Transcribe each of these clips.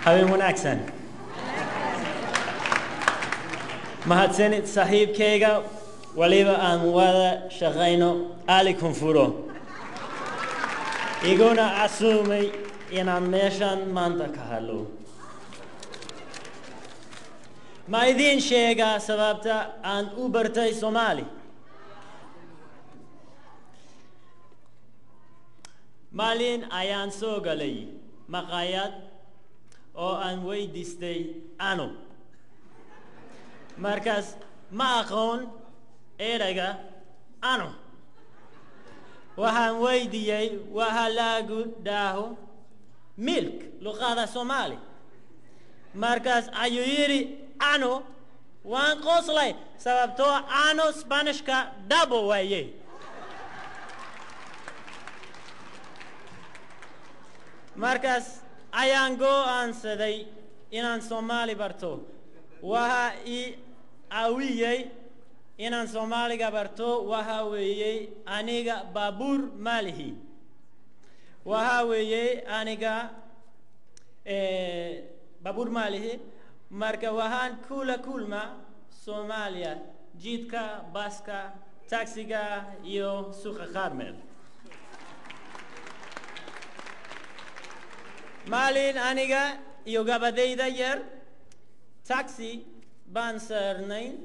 Habeen wanaagsan. Mahadsanid saaxiibkayga waliba aan wada shaqayno Ali Koonfuro. Iguna casuumay inaan meeshan maanta ka hadlo. Ma idin sheegaa sababta aan u bartay Soomaali? Maalin ayaan soo galay maqaayad oo aan weydiistay ano. Markaas ma aqoon erayga ano. Waxaan weydiiyey waxa lagu dhaho milk luqada Soomaali. Markaas ayuu yidhi ano. Waan qoslay sababtoo ano Spanishka double waaye. Markaas ayaan go'aansaday inaan Soomaali barto. Waxa ii caawiyey inaan Soomaaliga barto waxa weeye aniga baabuur maalihi. Waxa weeye aniga baabuur maalihi. Marka waxaan kula kulma Soomaaliya jidka, baska, taksiga iyo suuqa Carmel. Maalin aniga iyo gabadhayda yar taxi baan saarnayn.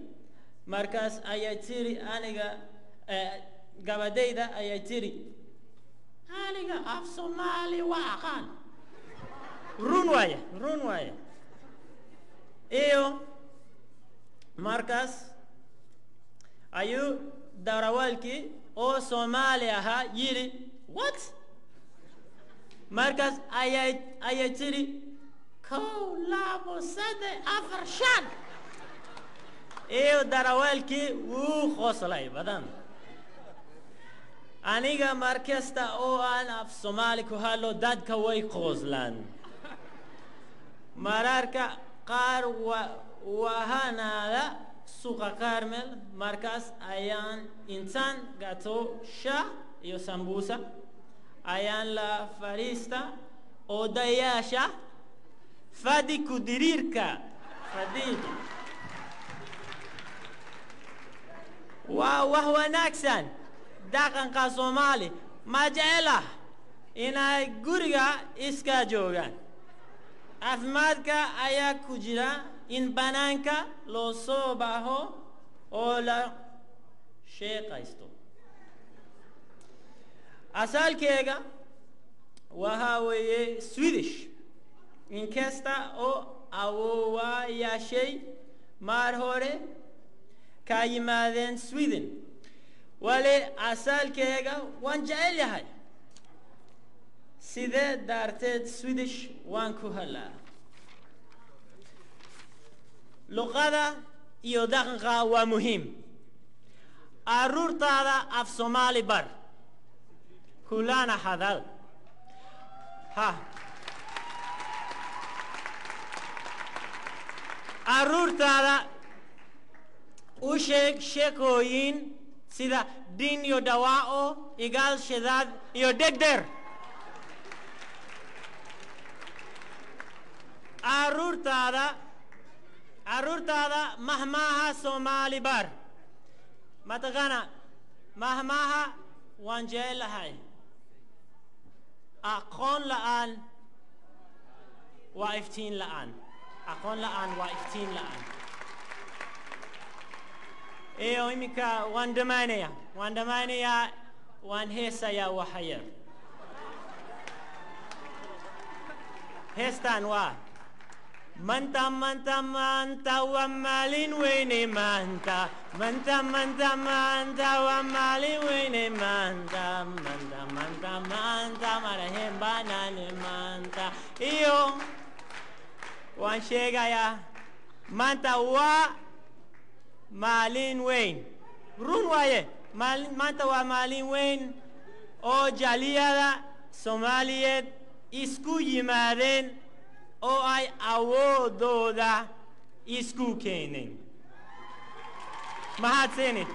Markaas ayay tiri aniga gabadhayda ayay tiri aniga af Soomaali waa aqaan. Run waaye. Iyo markaas ayuu darawalkii oo Soomaali ahaa yidhi what? Markaas ayay tiri kow labo saddex afar shan. Iyo darawalkii wuu qoslay badan. Aniga markasta oo aan af Soomaali ku hadlo dadka way qoslaan. Mararka qaar wahanada suuqa Carmel. Markaas ayaan intaan gato shaah iyo sambusa ayaan la fariista odayaasha fadhi ku diriirka fadhiga. Waa wax wanaagsan dhaqanka Soomaali ma jecla inay guriga iska joogaan. Caafimaadka ayaa ku jira in banaanka loo soo baxo oo la sheekaysto. Asalkayga waxa weeye Swedish. Inkasta oo awoowayaashay mar hore ka yimaadeen Sweden. Wali asalkayga waan jecel yahay. Sidee darteed Swedish waan ku hadlaa. Luqada iyo dhaqanka waa muhiim. Carruurtaada af Soomaali bar. كلنا حذر carruurtaada u sheeg sheekooyin sida din iyo dawaaco igaal shidaad iyo degder. carruurtaada mahmaha Soomaali bar. mataqaana mahmaha waan jecelahay. aqoon la'aan waa iftiin la'aan. Iyo imika waan dhamaanayaa waan heesayaa waxa yar. heestan waa manta waa maalin weyne maanta. manta waa maalin weyne maanta. manta maraheen baanaane maanta. iyo waan sheegayaa maanta waa maalin weyn. run waaye maanta waa maalin weyn oo jaaliyada Soomaaliyeed isku yimaadeen oo ay awoodooda isku keenin mahadsanid